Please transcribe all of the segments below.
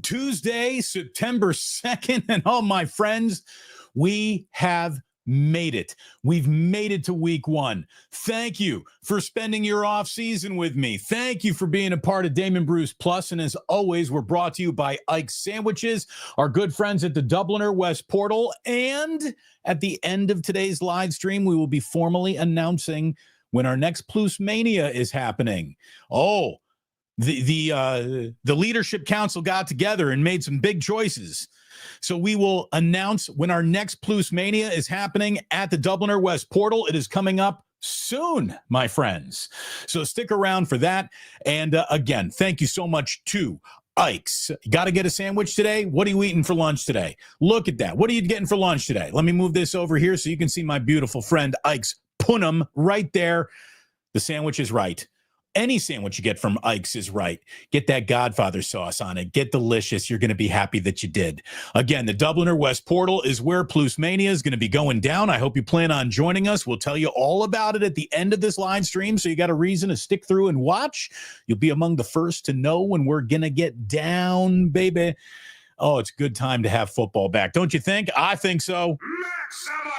Tuesday, September 2nd, and all my friends, we have made it. We've made it to week one. Thank you for spending your off season with me. Thank you for being a part of Damon Bruce Plus. And as always, we're brought to you by Ike's Sandwiches, our good friends at the Dubliner West Portal. And at the end of today's live stream, we will be formally announcing when our next Plus Mania is happening. Oh, the leadership council got together and made some big choices. So we will announce when our next Plus Mania is happening at the Dubliner West Portal. It is coming up soon, my friends. So stick around for that. And again, thank you so much to Ike's. You got to get a sandwich today? What are you eating for lunch today? Look at that. What are you getting for lunch today? Let me move this over here so you can see my beautiful friend Ike's Punum right there. The sandwich is right. Any sandwich you get from Ike's is right. Get that Godfather sauce on it. Get delicious. You're going to be happy that you did. Again, the Dubliner West Portal is where Plus Mania is going to be going down. I hope you plan on joining us. We'll tell you all about it at the end of this live stream, so you got a reason to stick through and watch. You'll be among the first to know when we're going to get down, baby. Oh, it's a good time to have football back. Don't you think? I think so. Maximum!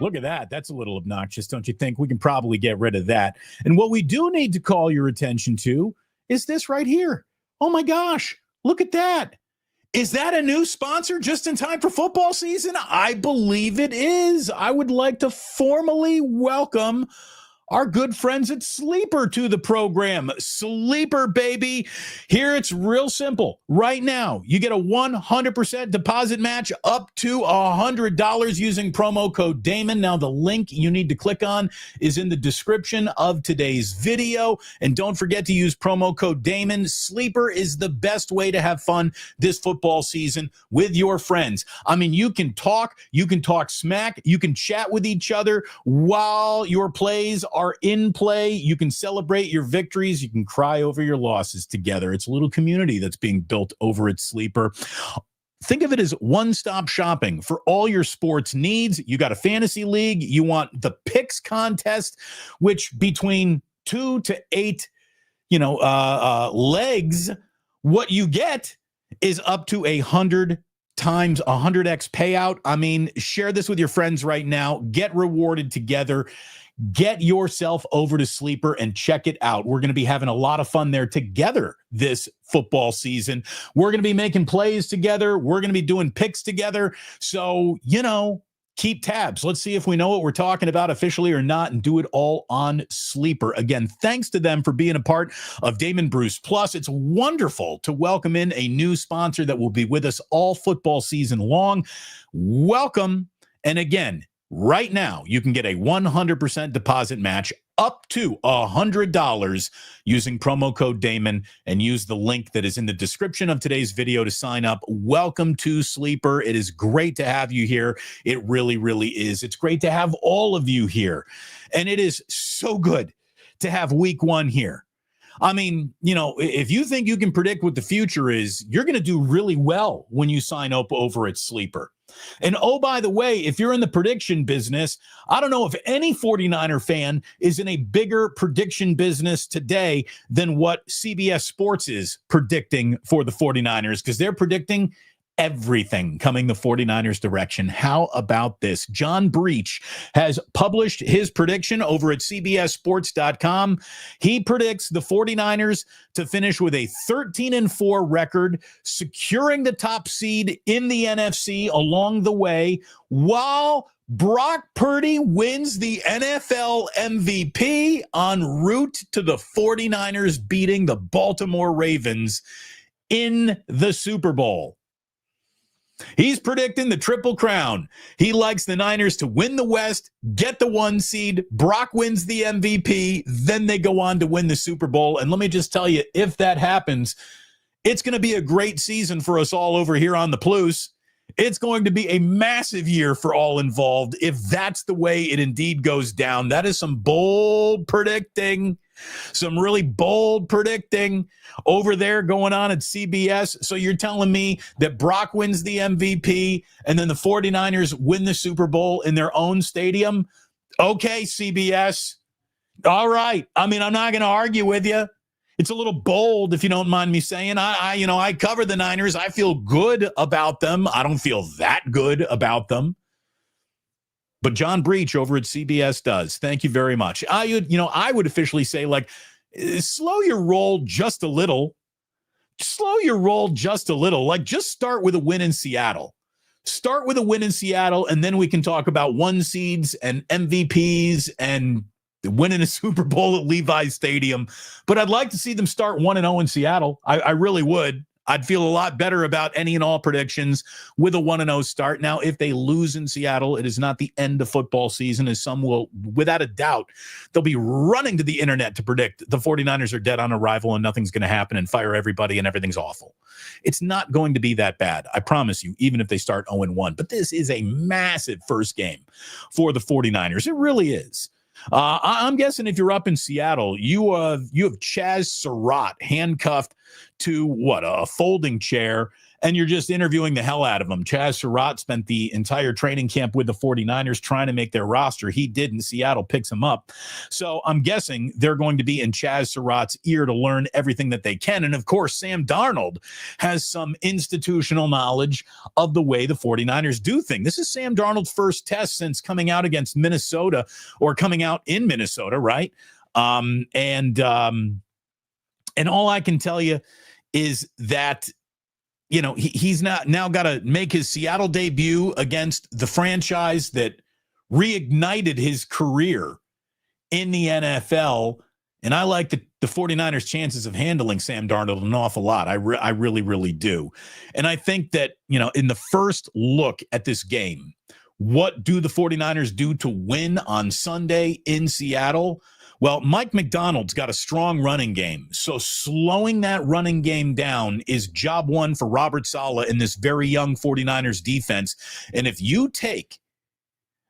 Look at that. That's a little obnoxious, don't you think? We can probably get rid of that. And what we do need to call your attention to is this right here. Oh, my gosh. Look at that. Is that a new sponsor just in time for football season? I believe it is. I would like to formally welcome our good friends at Sleeper to the program. Sleeper, baby. Here it's real simple. Right now, you get a 100% deposit match up to $100 using promo code Damon. Now, the link you need to click on is in the description of today's video. And don't forget to use promo code Damon. Sleeper is the best way to have fun this football season with your friends. I mean, you can talk smack, you can chat with each other while your plays are in play. You can celebrate your victories. You can cry over your losses together. It's a little community that's being built over at Sleeper. Think of it as one-stop shopping for all your sports needs. You got a fantasy league. You want the picks contest, which between 2 to 8, legs, what you get is up to 100 times 100x payout. I mean, share this with your friends right now. Get rewarded together. Get yourself over to Sleeper and check it out. We're going to be having a lot of fun there together this football season. We're going to be making plays together. We're going to be doing picks together. So, keep tabs. Let's see if we know what we're talking about officially or not, and do it all on Sleeper. Again, thanks to them for being a part of Damon Bruce Plus. It's wonderful to welcome in a new sponsor that will be with us all football season long. Welcome. And again, right now, you can get a 100% deposit match up to $100 using promo code Damon, and use the link that is in the description of today's video to sign up. Welcome to Sleeper. It is great to have you here. It really, really is. It's great to have all of you here. And it is so good to have week one here. I mean, if you think you can predict what the future is, you're going to do really well when you sign up over at Sleeper. And oh, by the way, if you're in the prediction business, I don't know if any 49er fan is in a bigger prediction business today than what CBS Sports is predicting for the 49ers, because they're predicting everything coming the 49ers direction. How about this? John Breach has published his prediction over at CBSSports.com. He predicts the 49ers to finish with a 13-4 record, securing the top seed in the NFC along the way, while Brock Purdy wins the NFL MVP en route to the 49ers beating the Baltimore Ravens in the Super Bowl. He's predicting the Triple Crown. He likes the Niners to win the West, get the 1 seed, Brock wins the MVP, then they go on to win the Super Bowl. And let me just tell you, if that happens, it's going to be a great season for us all over here on the Plus. It's going to be a massive year for all involved if that's the way it indeed goes down. That is some bold predicting. Some really bold predicting over there going on at CBS. So you're telling me that Brock wins the MVP and then the 49ers win the Super Bowl in their own stadium? Okay, CBS, All right. I mean, I'm not going to argue with you. It's a little bold, if you don't mind me saying. I cover the Niners. I feel good about them. I don't feel that good about them. But John Breach over at CBS does. Thank you very much. I would officially say, like, slow your roll just a little. Slow your roll just a little. Like, just start with a win in Seattle. Start with a win in Seattle, and then we can talk about one seeds and MVPs and winning a Super Bowl at Levi's Stadium. But I'd like to see them start 1-0 in Seattle. I really would. I'd feel a lot better about any and all predictions with a 1-0 start. Now, if they lose in Seattle, it is not the end of football season, as some will, without a doubt, they'll be running to the internet to predict the 49ers are dead on arrival and nothing's going to happen and fire everybody and everything's awful. It's not going to be that bad, I promise you, even if they start 0-1. But this is a massive first game for the 49ers. It really is. I'm guessing if you're up in Seattle, you have Chaz Surratt handcuffed to a folding chair, and you're just interviewing the hell out of him. Chaz Surratt spent the entire training camp with the 49ers trying to make their roster. He didn't. Seattle picks him up. So I'm guessing they're going to be in Chaz Surratt's ear to learn everything that they can. And of course, Sam Darnold has some institutional knowledge of the way the 49ers do things. This is Sam Darnold's first test since coming out against Minnesota, or coming out in Minnesota, right? And all I can tell you is that, he's now got to make his Seattle debut against the franchise that reignited his career in the NFL. And I like the 49ers' chances of handling Sam Darnold an awful lot. I really, really do. And I think that, in the first look at this game, what do the 49ers do to win on Sunday in Seattle? Well, Mike McDonald's got a strong running game. So slowing that running game down is job one for Robert Saleh in this very young 49ers defense. And if you take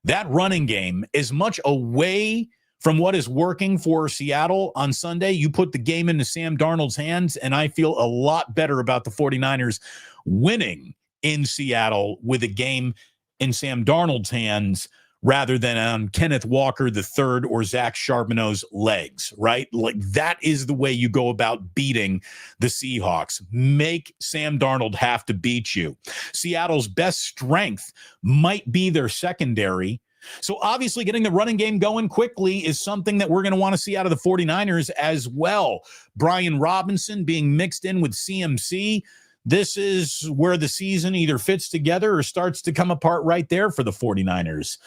that running game as much away from what is working for Seattle on Sunday, you put the game into Sam Darnold's hands, and I feel a lot better about the 49ers winning in Seattle with a game in Sam Darnold's hands rather than on Kenneth Walker III or Zach Charbonneau's legs, right? Like, that is the way you go about beating the Seahawks. Make Sam Darnold have to beat you. Seattle's best strength might be their secondary. So obviously getting the running game going quickly is something that we're going to want to see out of the 49ers as well. Brian Robinson being mixed in with CMC. This is where the season either fits together or starts to come apart right there for the 49ers.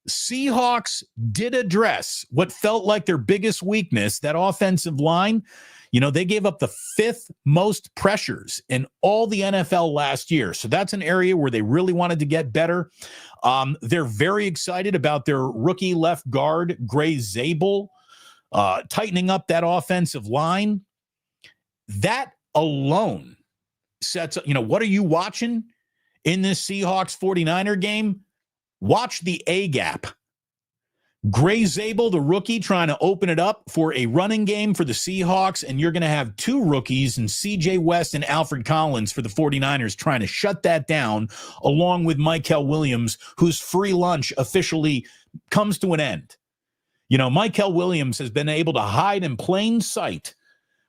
Seahawks did address what felt like their biggest weakness, that offensive line. They gave up the 5th most pressures in all the NFL last year. So that's an area where they really wanted to get better. They're very excited about their rookie left guard, Gray Zabel, tightening up that offensive line. That alone sets up, what are you watching in this Seahawks 49er game? Watch the A gap. Gray Zabel, the rookie, trying to open it up for a running game for the Seahawks, and you're going to have 2 rookies in CJ West and Alfred Collins for the 49ers trying to shut that down, along with Mykel Williams, whose free lunch officially comes to an end. Mykel Williams has been able to hide in plain sight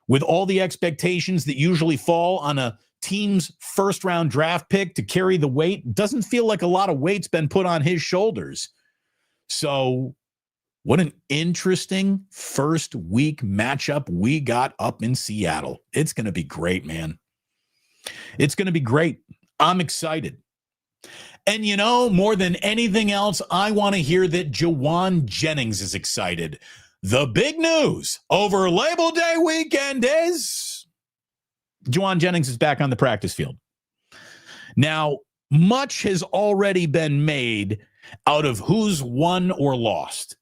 with all the expectations that usually fall on a team's first-round draft pick to carry the weight. Doesn't feel like a lot of weight's been put on his shoulders. So what an interesting first week matchup we got up in Seattle. It's going to be great, man. It's going to be great. I'm excited. And more than anything else, I want to hear that Jauan Jennings is excited. The big news over Labor Day weekend is Jauan Jennings is back on the practice field. Now, much has already been made out of who's won or lost.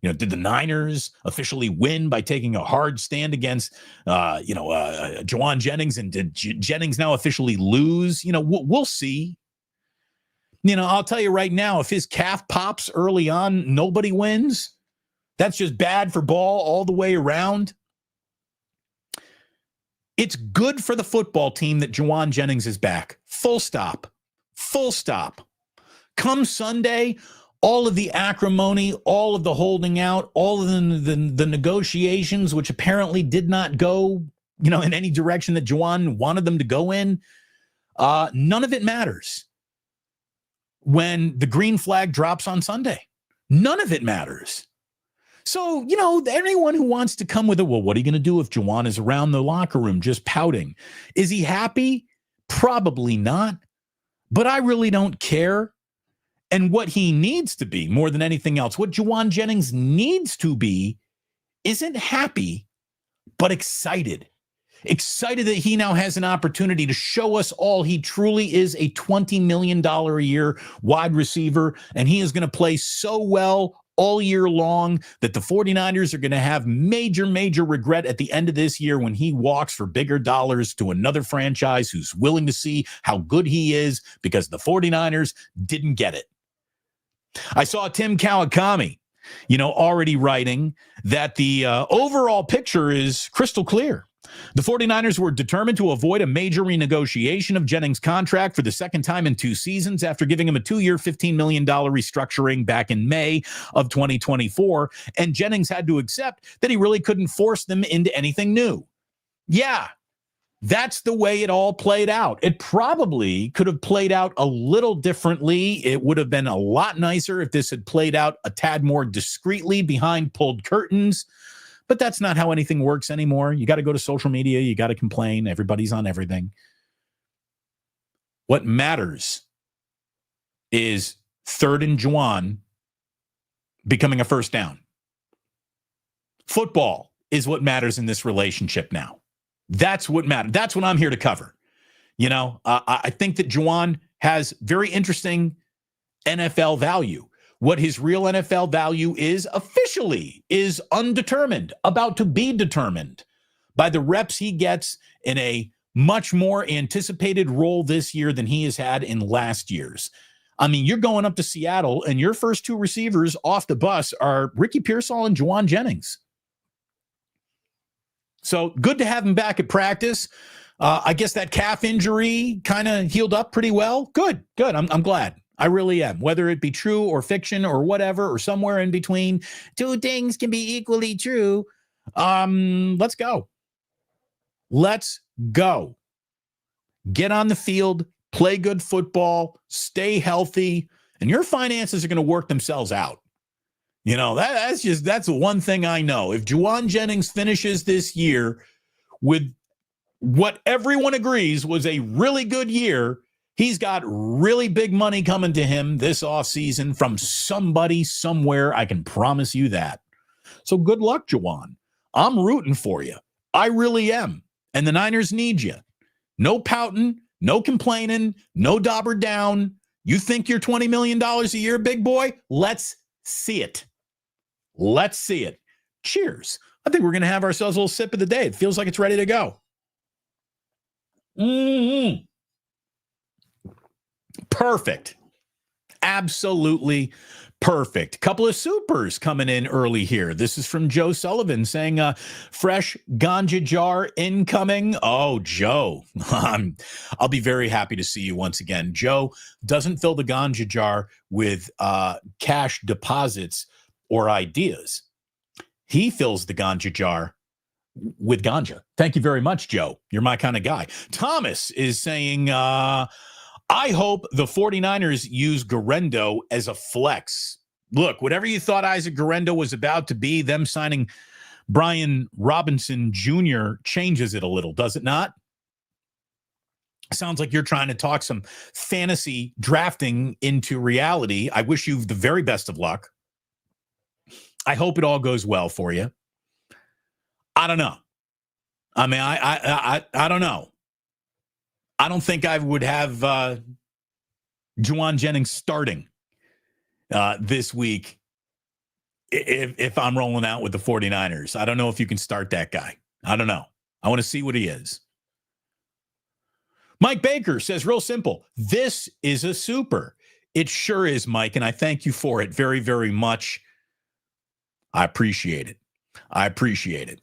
Did the Niners officially win by taking a hard stand against, Jauan Jennings? And did Jennings now officially lose? We'll see. I'll tell you right now, if his calf pops early on, nobody wins. That's just bad for ball all the way around. It's good for the football team that Jauan Jennings is back. Full stop. Full stop. Come Sunday, all of the acrimony, all of the holding out, all of the negotiations, which apparently did not go, in any direction that Jauan wanted them to go in, none of it matters when the green flag drops on Sunday. None of it matters. So, anyone who wants to come with it, well, what are you going to do if Jauan is around the locker room just pouting? Is he happy? Probably not. But I really don't care. And what he needs to be, more than anything else, what Jauan Jennings needs to be isn't happy, but excited. Excited that he now has an opportunity to show us all he truly is a $20 million a year wide receiver, and he is going to play so well all year long that the 49ers are going to have major, major regret at the end of this year when he walks for bigger dollars to another franchise who's willing to see how good he is because the 49ers didn't get it. I saw Tim Kawakami, already writing that the overall picture is crystal clear. The 49ers were determined to avoid a major renegotiation of Jennings' contract for the second time in 2 seasons after giving him a 2-year, $15 million restructuring back in May of 2024. And Jennings had to accept that he really couldn't force them into anything new. Yeah, that's the way it all played out. It probably could have played out a little differently. It would have been a lot nicer if this had played out a tad more discreetly behind pulled curtains. But that's not how anything works anymore. You got to go to social media. You got to complain. Everybody's on everything. What matters is 3rd and Jauan becoming a first down. Football is what matters in this relationship now. That's what matters. That's what I'm here to cover. I think that Jauan has very interesting NFL value. What his real NFL value is officially is undetermined, about to be determined by the reps he gets in a much more anticipated role this year than he has had in last year's. I mean, you're going up to Seattle and your first 2 receivers off the bus are Ricky Pearsall and Jauan Jennings. So good to have him back at practice. I guess that calf injury kind of healed up pretty well. Good. I'm glad. I really am. Whether it be true or fiction or whatever, or somewhere in between, 2 things can be equally true. Let's go. Let's go. Get on the field, play good football, stay healthy, and your finances are going to work themselves out. That's the one thing I know. If Jauan Jennings finishes this year with what everyone agrees was a really good year, he's got really big money coming to him this offseason from somebody somewhere. I can promise you that. So good luck, Jauan. I'm rooting for you. I really am. And the Niners need you. No pouting, no complaining, no dauber down. You think you're $20 million a year, big boy? Let's see it. Let's see it. Cheers. I think we're going to have ourselves a little sip of the day. It feels like it's ready to go. Perfect. Absolutely perfect. Couple of supers coming in early here. This is from Joe Sullivan saying, fresh ganja jar incoming. Oh, Joe, I'll be very happy to see you once again. Joe doesn't fill the ganja jar with cash deposits or ideas. He fills the ganja jar with ganja. Thank you very much, Joe. You're my kind of guy. Thomas is saying, I hope the 49ers use Guerendo as a flex. Look, whatever you thought Isaac Guerendo was about to be, them signing Brian Robinson Jr. changes it a little, does it not? Sounds like you're trying to talk some fantasy drafting into reality. I wish you the very best of luck. I hope it all goes well for you. I don't know. I mean, I don't know. I don't think I would have Jauan Jennings starting this week if I'm rolling out with the 49ers. I don't know if you can start that guy. I don't know. I want to see what he is. Mike Baker says, real simple, this is a super. It sure is, Mike, and I thank you for it very, very much. I appreciate it. I appreciate it.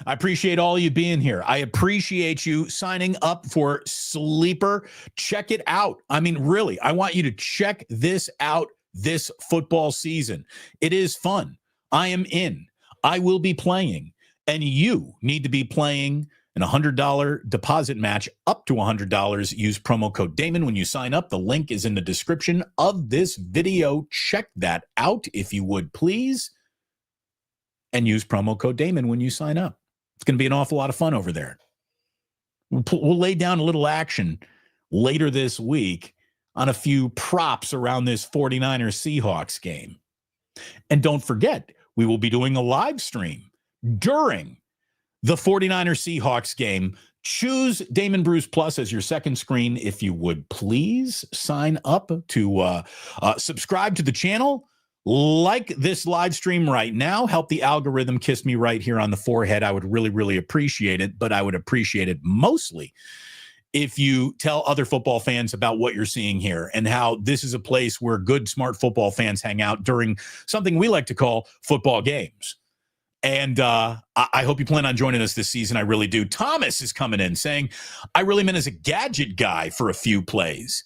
I appreciate all you being here. I appreciate you signing up for Sleeper. Check it out. I mean, really, I want you to check this out this football season. It is fun. I am in. I will be playing. And you need to be playing an $100 deposit match up to $100. Use promo code Damon when you sign up. The link is in the description of this video. Check that out if you would, please. And use promo code Damon when you sign up. It's going to be an awful lot of fun over there. We'll lay down a little action later this week on a few props around this 49ers Seahawks game. And don't forget, we will be doing a live stream during the 49ers Seahawks game. Choose Damon Bruce Plus as your second screen. If you would please sign up to subscribe to the channel. Like this live stream right now. Help the algorithm kiss me right here on the forehead. I would really, really appreciate it. But I would appreciate it mostly if you tell other football fans about what you're seeing here and how this is a place where good, smart football fans hang out during something we like to call football games. And I hope you plan on joining us this season. I really do. Thomas is coming in saying, I really meant as a gadget guy for a few plays.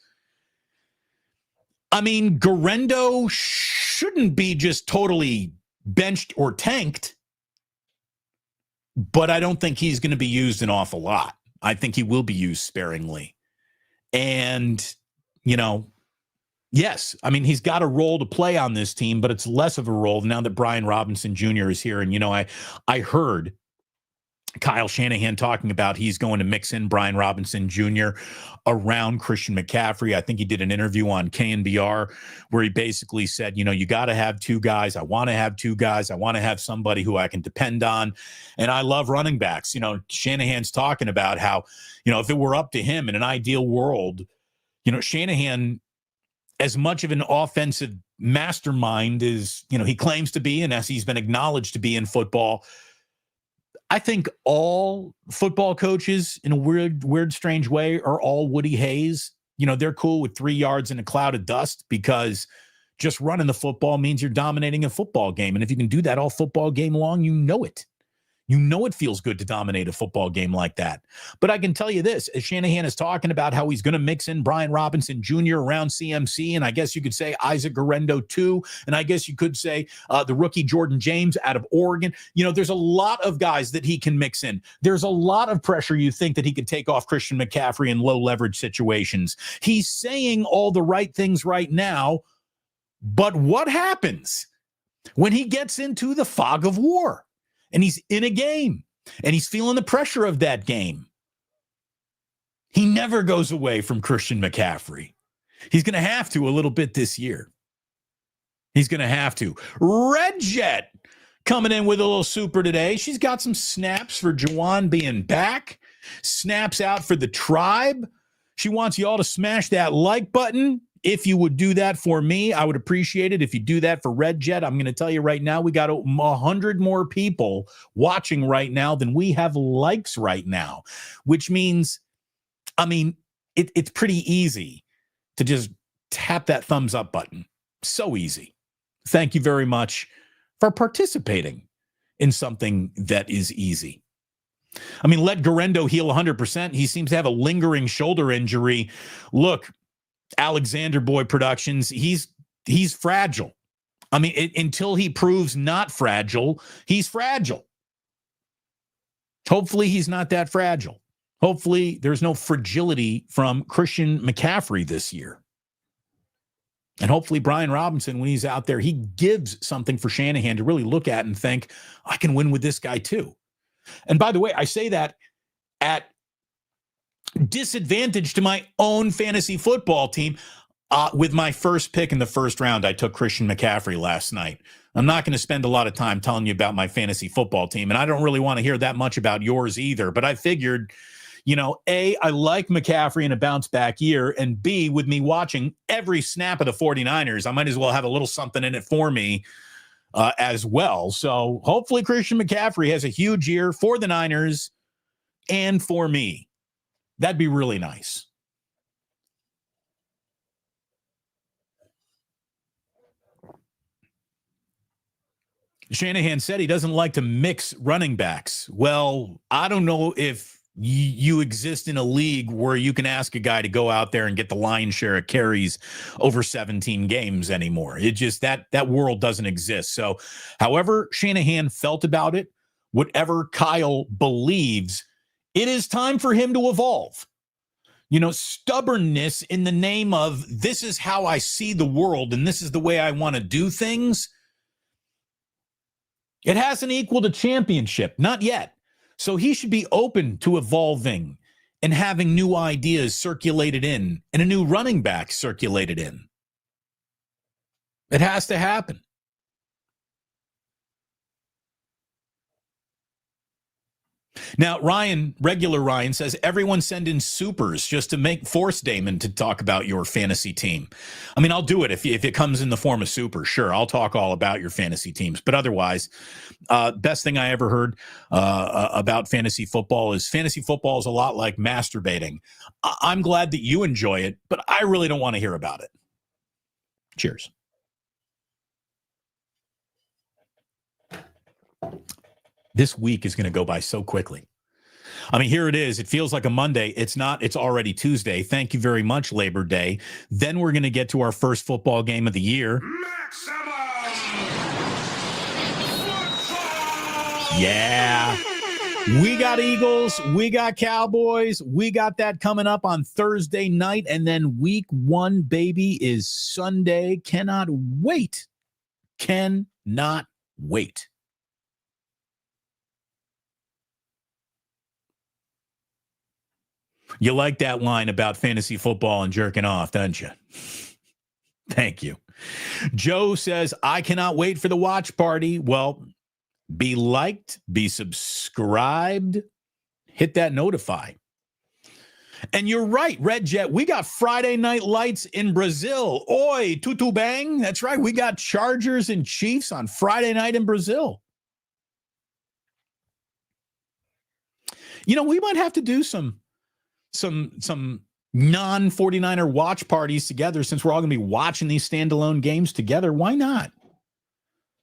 I mean, Garendo shouldn't be just totally benched or tanked, but I don't think he's going to be used an awful lot. I think he will be used sparingly. And, you know, yes, I mean, he's got a role to play on this team, but it's less of a role now that Brian Robinson Jr. is here. And, you know, I heard Kyle Shanahan talking about he's going to mix in Brian Robinson Jr. around Christian McCaffrey. I think he did an interview on KNBR where he basically said, you know, you got to have two guys. I want to have two guys. I want to have somebody who I can depend on. And I love running backs. You know, Shanahan's talking about how, you know, if it were up to him in an ideal world, you know, Shanahan, as much of an offensive mastermind as, you know, he claims to be and as he's been acknowledged to be in football, I think all football coaches in a weird, strange way are all Woody Hayes. You know, they're cool with 3 yards in a cloud of dust because just running the football means you're dominating a football game. And if you can do that all football game long, you know it. You know it feels good to dominate a football game like that. But I can tell you this, as Shanahan is talking about how he's going to mix in Brian Robinson Jr. around CMC, and I guess you could say Isaac Garendo too, and I guess you could say the rookie Jordan James out of Oregon. You know, there's a lot of guys that he can mix in. There's a lot of pressure you think that he could take off Christian McCaffrey in low leverage situations. He's saying all the right things right now, but what happens when he gets into the fog of war? And he's in a game, and he's feeling the pressure of that game. He never goes away from Christian McCaffrey. He's going to have to a little bit this year. He's going to have to. Red Jet coming in with a little super today. She's got some snaps for Jauan being back. Snaps out for the tribe. She wants you all to smash that like button. If you would do that for me, I would appreciate it. If you do that for Red Jet, I'm going to tell you right now, we got 100 more people watching right now than we have likes right now, which means, I mean, it's pretty easy to just tap that thumbs up button. So easy. Thank you very much for participating in something that is easy. I mean, let Garendo heal 100%. He seems to have a lingering shoulder injury. Look, Alexander Boy Productions, he's fragile. I mean, until he proves not fragile, he's fragile. Hopefully he's not that fragile. Hopefully there's no fragility from Christian McCaffrey this year. And hopefully Brian Robinson, when he's out there, he gives something for Shanahan to really look at and think, I can win with this guy too. And by the way, I say that at disadvantage to my own fantasy football team. With my first pick in the first round, I took Christian McCaffrey last night. I'm not going to spend a lot of time telling you about my fantasy football team, and I don't really want to hear that much about yours either. But I figured, you know, A, I like McCaffrey in a bounce back year, and B, with me watching every snap of the 49ers, I might as well have a little something in it for me as well. So hopefully Christian McCaffrey has a huge year for the Niners and for me. That'd be really nice. Shanahan said he doesn't like to mix running backs. Well, I don't know if you exist in a league where you can ask a guy to go out there and get the lion's share of carries over 17 games anymore. It just that world doesn't exist. So however Shanahan felt about it, whatever Kyle believes, it is time for him to evolve. Stubbornness in the name of this is how I see the world and this is the way I want to do things. It hasn't equaled a championship, not yet. So he should be open to evolving and having new ideas circulated in and a new running back circulated in. It has to happen. Now, regular Ryan says, everyone send in supers just to force Damon to talk about your fantasy team. I mean, I'll do it if it comes in the form of super. Sure, I'll talk all about your fantasy teams. But otherwise, best thing I ever heard about fantasy football is a lot like masturbating. I'm glad that you enjoy it, but I really don't want to hear about it. Cheers. This week is going to go by so quickly. I mean, here it is. It feels like a Monday. It's not. It's already Tuesday. Thank you very much, Labor Day. Then we're going to get to our first football game of the year. Yeah. We got Eagles. We got Cowboys. We got that coming up on Thursday night. And then week 1, baby, is Sunday. Cannot wait. Cannot wait. You like that line about fantasy football and jerking off, don't you? Thank you. Joe says, I cannot wait for the watch party. Well, be liked, be subscribed, hit that notify. And you're right, Red Jet, we got Friday Night Lights in Brazil. Oi, tutu bang. That's right. We got Chargers and Chiefs on Friday night in Brazil. We might have to do some non-49er watch parties together since we're all going to be watching these standalone games together. Why not?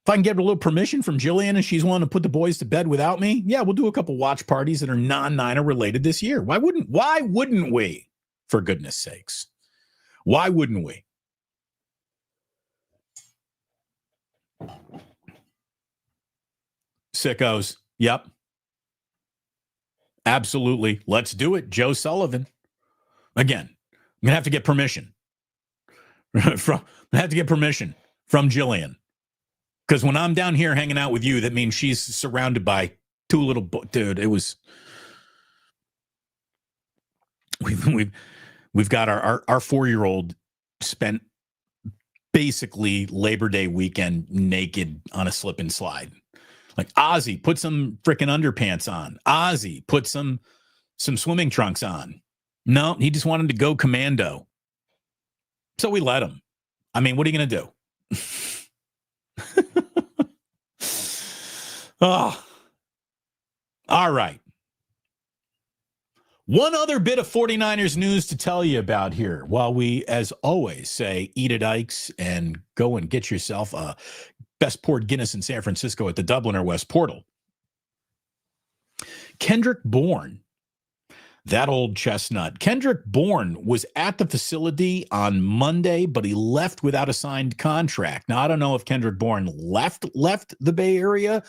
If I can get a little permission from Jillian and she's willing to put the boys to bed without me, yeah, we'll do a couple watch parties that are non-Niner related this year. Why wouldn't we? For goodness sakes. Why wouldn't we? Sickos. Yep. Absolutely. Let's do it. Joe Sullivan. Again, I'm going to have to get permission. from Jillian. Because when I'm down here hanging out with you, that means she's surrounded by two little dude. It was we've got our 4-year-old spent basically Labor Day weekend naked on a slip and slide. Like, Ozzy, put some freaking underpants on. Ozzy, put some swimming trunks on. No, he just wanted to go commando. So we let him. I mean, what are you going to do? Oh. All right. One other bit of 49ers news to tell you about here while we, as always, say, eat at Ike's and go and get yourself a best poured Guinness in San Francisco at the Dubliner West Portal. Kendrick Bourne, that old chestnut. Kendrick Bourne was at the facility on Monday, but he left without a signed contract. Now, I don't know if Kendrick Bourne left the Bay Area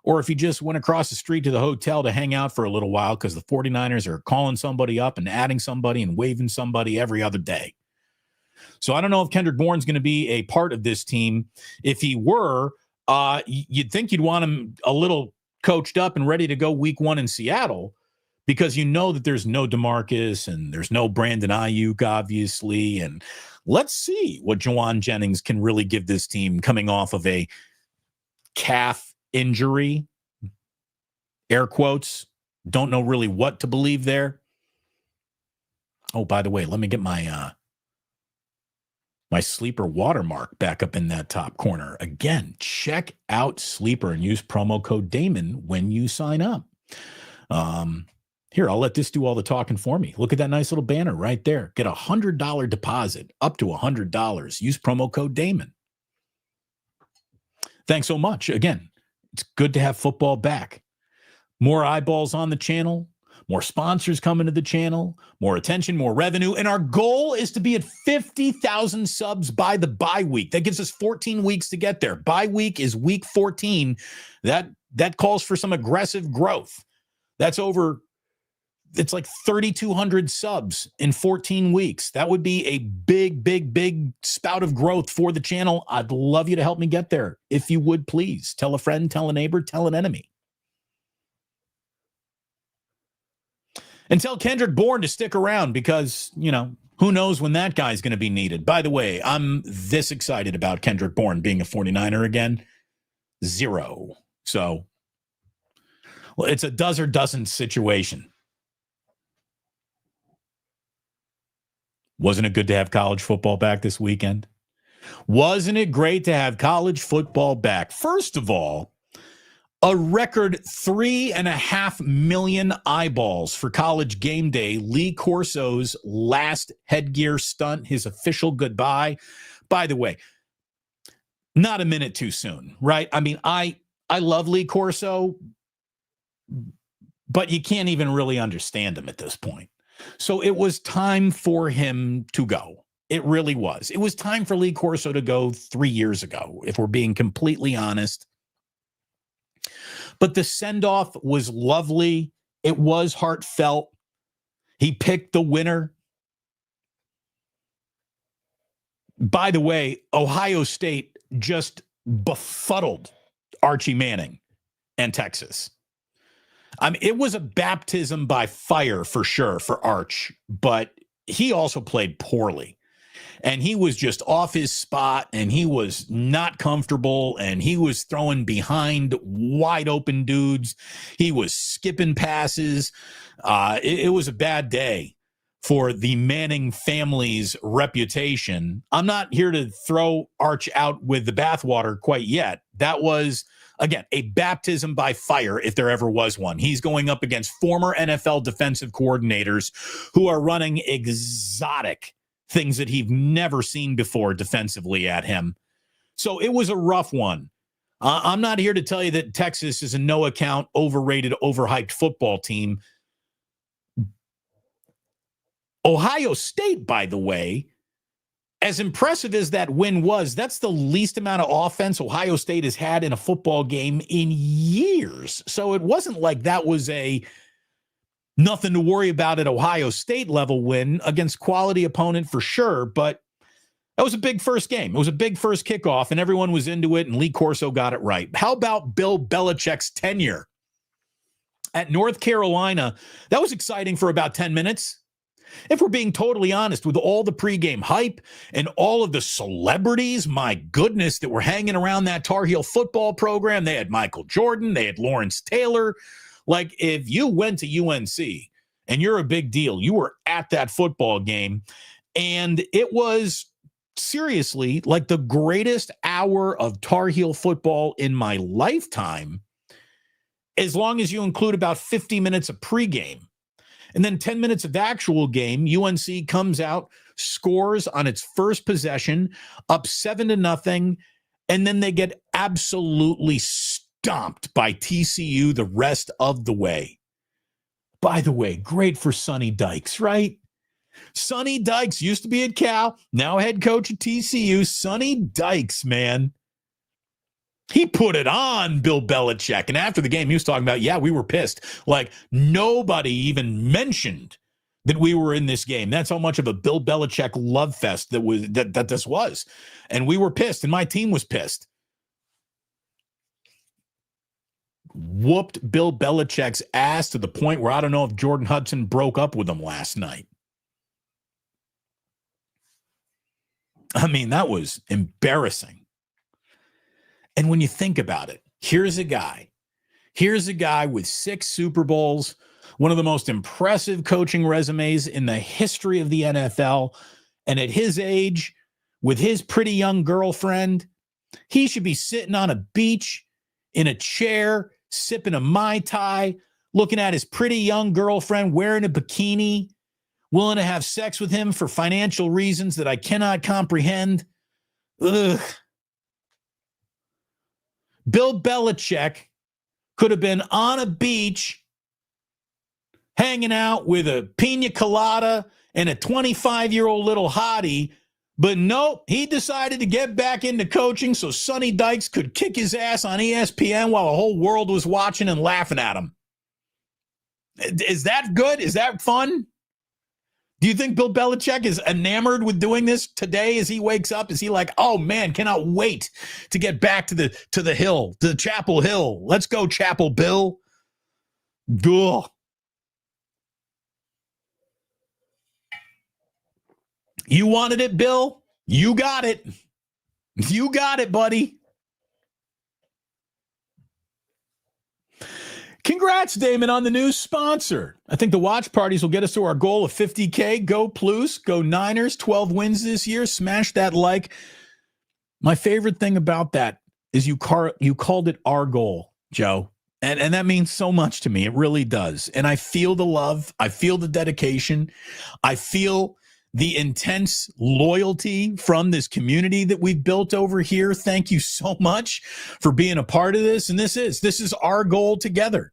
or if he just went across the street to the hotel to hang out for a little while because the 49ers are calling somebody up and adding somebody and waiving somebody every other day. So I don't know if Kendrick Bourne's going to be a part of this team. If he were, you'd think you'd want him a little coached up and ready to go week 1 in Seattle because you know that there's no DeMarcus and there's no Brandon Ayuk, obviously. And let's see what Jauan Jennings can really give this team coming off of a calf injury. Air quotes. Don't know really what to believe there. Oh, by the way, let me get my Sleeper watermark back up in that top corner. Again, check out Sleeper and use promo code Damon when you sign up. Here, I'll let this do all the talking for me. Look at that nice little banner right there. Get $100 deposit, up to $100. Use promo code Damon. Thanks so much. Again, it's good to have football back. More eyeballs on the channel, more sponsors coming to the channel, more attention, more revenue. And our goal is to be at 50,000 subs by the bye week. That gives us 14 weeks to get there. Bye week is week 14. That calls for some aggressive growth. That's over, it's like 3,200 subs in 14 weeks. That would be a big spout of growth for the channel. I'd love you to help me get there. If you would, please tell a friend, tell a neighbor, tell an enemy. And tell Kendrick Bourne to stick around because, who knows when that guy's going to be needed. By the way, I'm this excited about Kendrick Bourne being a 49er again. 0. So, well, it's a does or doesn't situation. Wasn't it good to have college football back this weekend? Wasn't it great to have college football back? First of all, a record 3.5 million eyeballs for College Game Day. Lee Corso's last headgear stunt, his official goodbye. By the way, not a minute too soon, right? I mean, I love Lee Corso, but you can't even really understand him at this point. So it was time for him to go. It really was. It was time for Lee Corso to go 3 years ago, if we're being completely honest. But the send-off was lovely. It was heartfelt. He picked the winner. By the way, Ohio State just befuddled Archie Manning and Texas. I mean, it was a baptism by fire for sure for Arch, but he also played poorly. And he was just off his spot, and he was not comfortable, and he was throwing behind wide open dudes. He was skipping passes. It was a bad day for the Manning family's reputation. I'm not here to throw Arch out with the bathwater quite yet. That was, again, a baptism by fire, if there ever was one. He's going up against former NFL defensive coordinators who are running exotic things that he've never seen before defensively at him. So it was a rough one. I'm not here to tell you that Texas is a no-account, overrated, overhyped football team. Ohio State, by the way, as impressive as that win was, that's the least amount of offense Ohio State has had in a football game in years. So it wasn't like that was a nothing to worry about at Ohio State level win against quality opponent for sure, but that was a big first game. It was a big first kickoff, and everyone was into it, and Lee Corso got it right. How about Bill Belichick's tenure at North Carolina? That was exciting for about 10 minutes. If we're being totally honest, with all the pregame hype and all of the celebrities, my goodness, that were hanging around that Tar Heel football program, they had Michael Jordan, they had Lawrence Taylor. Like, if you went to UNC and you're a big deal, you were at that football game, and it was seriously like the greatest hour of Tar Heel football in my lifetime, as long as you include about 50 minutes of pregame. And then 10 minutes of actual game, UNC comes out, scores on its first possession, up 7-0, and then they get absolutely stomped by TCU the rest of the way. By the way, great for Sonny Dykes, right? Sonny Dykes used to be at Cal, now head coach at TCU. Sonny Dykes, man. He put it on Bill Belichick. And after the game, he was talking about, yeah, we were pissed. Like, nobody even mentioned that we were in this game. That's how much of a Bill Belichick love fest that this was. And we were pissed, and my team was pissed. Whooped Bill Belichick's ass to the point where I don't know if Jordan Hudson broke up with him last night. I mean, that was embarrassing. And when you think about it, here's a guy with 6 Super Bowls, one of the most impressive coaching resumes in the history of the NFL. And at his age, with his pretty young girlfriend, he should be sitting on a beach in a chair, sipping a Mai Tai, looking at his pretty young girlfriend wearing a bikini, willing to have sex with him for financial reasons that I cannot comprehend. Ugh. Bill Belichick could have been on a beach hanging out with a pina colada and a 25-year-old little hottie. But nope, he decided to get back into coaching so Sonny Dykes could kick his ass on ESPN while the whole world was watching and laughing at him. Is that good? Is that fun? Do you think Bill Belichick is enamored with doing this today as he wakes up? Is he like, oh man, cannot wait to get back to the hill, to the Chapel Hill. Let's go, Chapel Bill. Ugh. You wanted it, Bill? You got it. You got it, buddy. Congrats, Damon, on the new sponsor. I think the watch parties will get us to our goal of 50K. Go Plus, go Niners, 12 wins this year. Smash that like. My favorite thing about that is you called it our goal, Joe. And that means so much to me. It really does. And I feel the love. I feel the dedication. I feel the intense loyalty from this community that we've built over here. Thank you so much for being a part of this. And this is our goal together.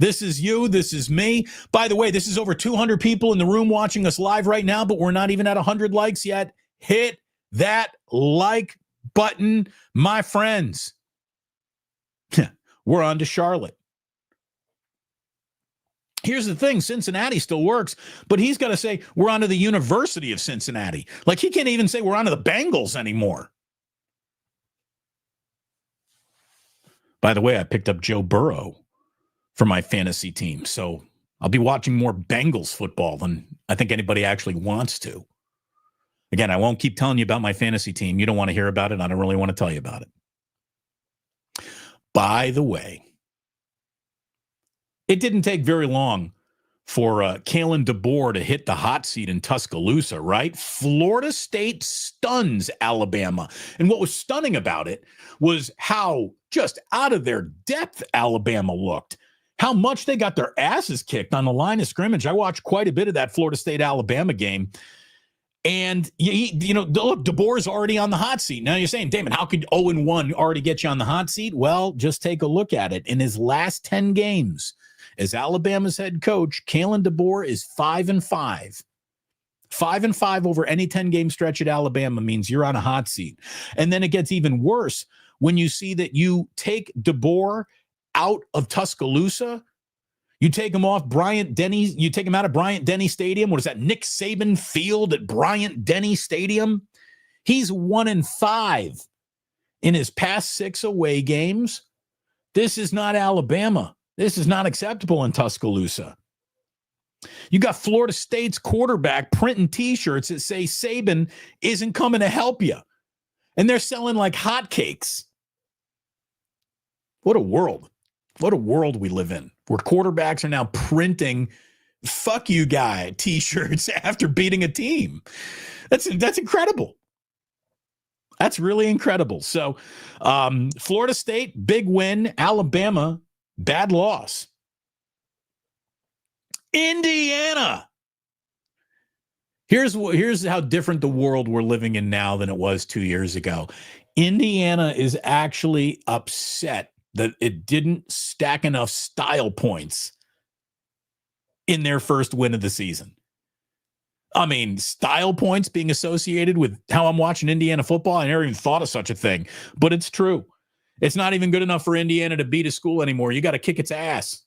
This is you. This is me. By the way, this is over 200 people in the room watching us live right now, but we're not even at 100 likes yet. Hit that like button, my friends. We're on to Charlotte. Here's the thing, Cincinnati still works, but he's got to say we're on to the University of Cincinnati. Like he can't even say we're on to the Bengals anymore. By the way, I picked up Joe Burrow for my fantasy team, so I'll be watching more Bengals football than I think anybody actually wants to. Again, I won't keep telling you about my fantasy team. You don't want to hear about it. I don't really want to tell you about it. By the way, it didn't take very long for Kalen DeBoer to hit the hot seat in Tuscaloosa, right? Florida State stuns Alabama. And what was stunning about it was how just out of their depth Alabama looked. How much they got their asses kicked on the line of scrimmage. I watched quite a bit of that Florida State-Alabama game. And, look, DeBoer's already on the hot seat. Now you're saying, Damon, how could 0-1 already get you on the hot seat? Well, just take a look at it. In his last 10 games, as Alabama's head coach, Kalen DeBoer is 5-5. 5-5 over any 10-game stretch at Alabama means you're on a hot seat. And then it gets even worse when you see that you take DeBoer out of Tuscaloosa. You take him off Bryant-Denny. You take him out of Bryant-Denny Stadium. What is that? Nick Saban Field at Bryant-Denny Stadium. He's 1-5 in his past 6 away games. This is not Alabama. This is not acceptable in Tuscaloosa. You got Florida State's quarterback printing T-shirts that say Saban isn't coming to help you. And they're selling like hotcakes. What a world. What a world we live in, where quarterbacks are now printing "fuck you guy" T-shirts after beating a team. That's incredible. That's really incredible. So Florida State, big win. Alabama, bad loss. Indiana. Here's how different the world we're living in now than it was 2 years ago. Indiana is actually upset that it didn't stack enough style points in their first win of the season. I mean, style points being associated with how I'm watching Indiana football, I never even thought of such a thing, but it's true. It's not even good enough for Indiana to beat a school anymore. You got to kick its ass.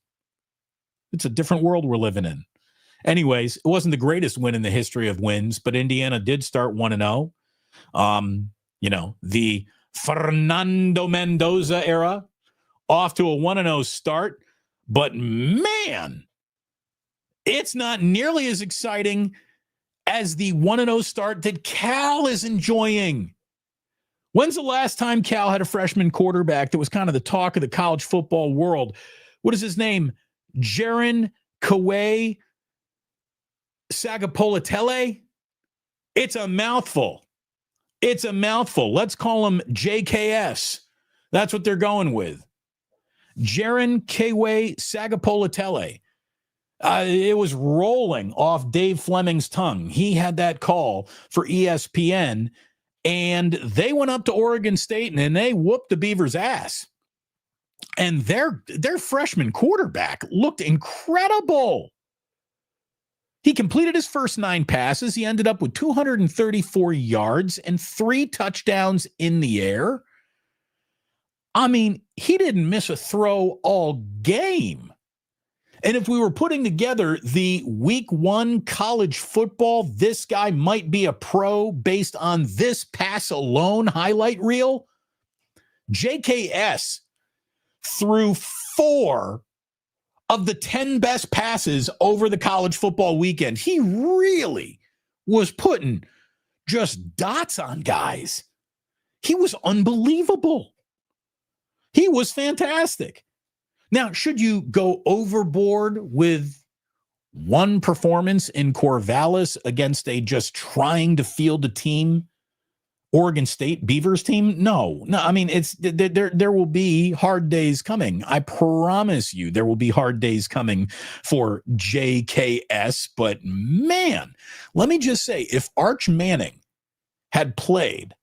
It's a different world we're living in. Anyways, it wasn't the greatest win in the history of wins, but Indiana did start 1-0. The Fernando Mendoza era, off to a 1-0 start, but man, it's not nearly as exciting as the 1-0 start that Cal is enjoying. When's the last time Cal had a freshman quarterback that was kind of the talk of the college football world? What is his name? Jaren Kawe Sagapolatele? It's a mouthful. It's a mouthful. Let's call him JKS. That's what they're going with. Jaren Kawe Sagapolatele. It was rolling off Dave Fleming's tongue. He had that call for ESPN, and they went up to Oregon State, and they whooped the Beavers' ass. And their freshman quarterback looked incredible. He completed his first 9 passes. He ended up with 234 yards and 3 touchdowns in the air. I mean, he didn't miss a throw all game. And if we were putting together the week 1 college football, this guy might be a pro based on this pass alone highlight reel, JKS threw 4 of the 10 best passes over the college football weekend. He really was putting just dots on guys. He was unbelievable. He was fantastic. Now, should you go overboard with one performance in Corvallis against a just trying to field a team, Oregon State Beavers team? No. I mean, it's there will be hard days coming. I promise you there will be hard days coming for JKS. But man, let me just say, if Arch Manning had played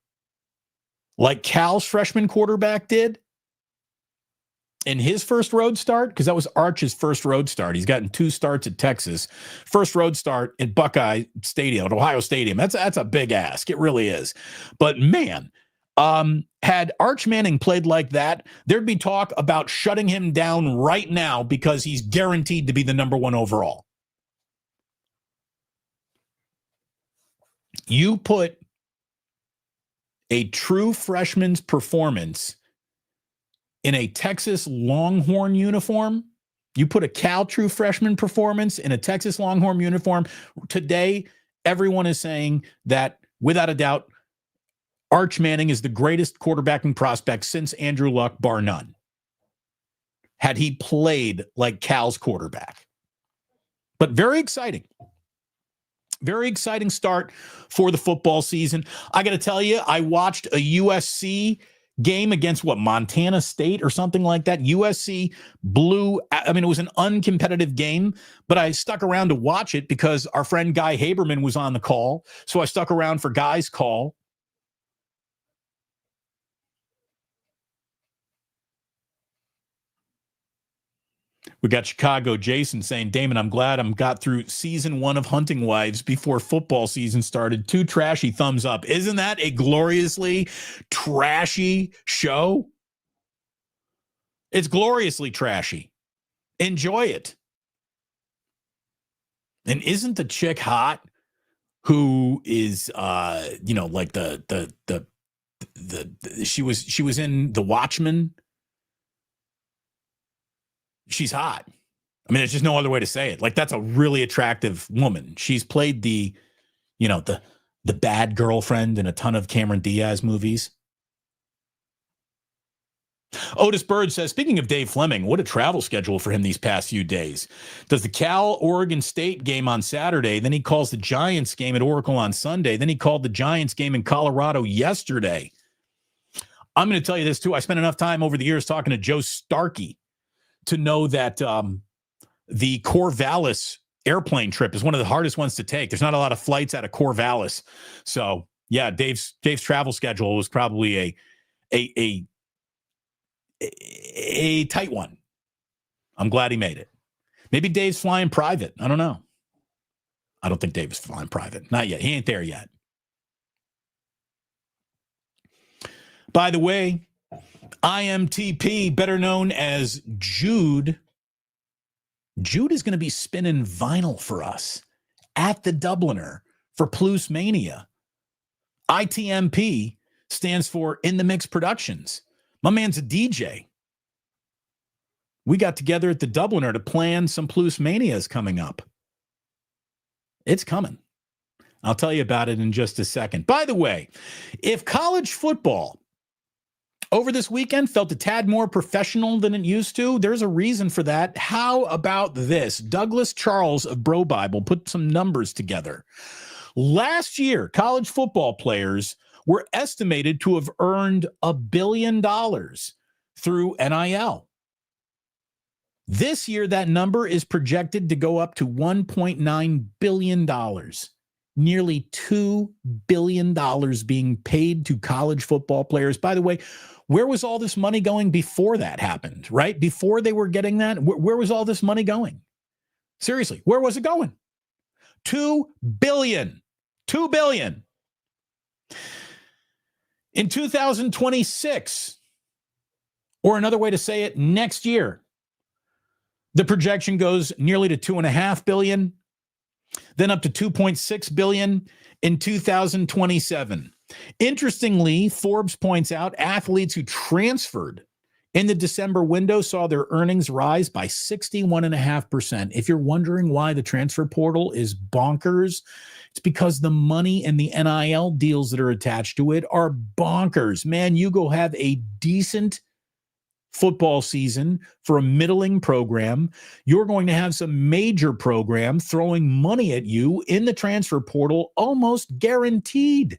like Cal's freshman quarterback did in his first road start, because that was Arch's first road start. He's gotten 2 starts at Texas. First road start at Buckeye Stadium, at Ohio Stadium. That's a big ask. It really is. But man, had Arch Manning played like that, there'd be talk about shutting him down right now because he's guaranteed to be the number 1 overall. You put a true freshman's performance in a Texas Longhorn uniform, you put a Cal true freshman performance in a Texas Longhorn uniform. Today, everyone is saying that, without a doubt, Arch Manning is the greatest quarterbacking prospect since Andrew Luck, bar none. Had he played like Cal's quarterback. But very exciting. Very exciting start for the football season. I got to tell you, I watched a USC game against Montana State or something like that. USC blew. I mean, it was an uncompetitive game, but I stuck around to watch it because our friend Guy Haberman was on the call. So I stuck around for Guy's call. We got Chicago Jason saying, Damon, I'm glad I got through season 1 of Hunting Wives before football season started. 2 trashy thumbs up. Isn't that a gloriously trashy show? It's gloriously trashy. Enjoy it. And isn't the chick hot who is like she was in The Watchmen? She's hot. I mean, there's just no other way to say it. Like, that's a really attractive woman. She's played the bad girlfriend in a ton of Cameron Diaz movies. Otis Bird says, speaking of Dave Fleming, what a travel schedule for him these past few days. Does the Cal-Oregon State game on Saturday, then he calls the Giants game at Oracle on Sunday, then he called the Giants game in Colorado yesterday. I'm going to tell you this, too. I spent enough time over the years talking to Joe Starkey to know that the Corvallis airplane trip is one of the hardest ones to take. There's not a lot of flights out of Corvallis. So, yeah, Dave's travel schedule was probably a tight one. I'm glad he made it. Maybe Dave's flying private. I don't know. I don't think Dave is flying private. Not yet. He ain't there yet. By the way, IMTP, better known as Jude. Jude is going to be spinning vinyl for us at the Dubliner for Plus Mania. ITMP stands for In the Mix Productions. My man's a DJ. We got together at the Dubliner to plan some Plus Manias coming up. It's coming. I'll tell you about it in just a second. By the way, if college football over this weekend felt a tad more professional than it used to, there's a reason for that. How about this? Douglas Charles of Bro Bible put some numbers together. Last year, college football players were estimated to have earned $1 billion through NIL. This year, that number is projected to go up to $1.9 billion. nearly $2 billion being paid to college football players. By the way, where was all this money going before that happened, right? Before they were getting that, where was all this money going? Seriously, where was it going? $2 billion. $2 billion. In 2026, or another way to say it, next year, the projection goes nearly to $2.5 billion, then up to $2.6 billion in 2027. Interestingly, Forbes points out athletes who transferred in the December window saw their earnings rise by 61.5%. If you're wondering why the transfer portal is bonkers, it's because the money and the NIL deals that are attached to it are bonkers. Man, you go have a decent football season for a middling program. You're going to have some major program throwing money at you in the transfer portal, almost guaranteed.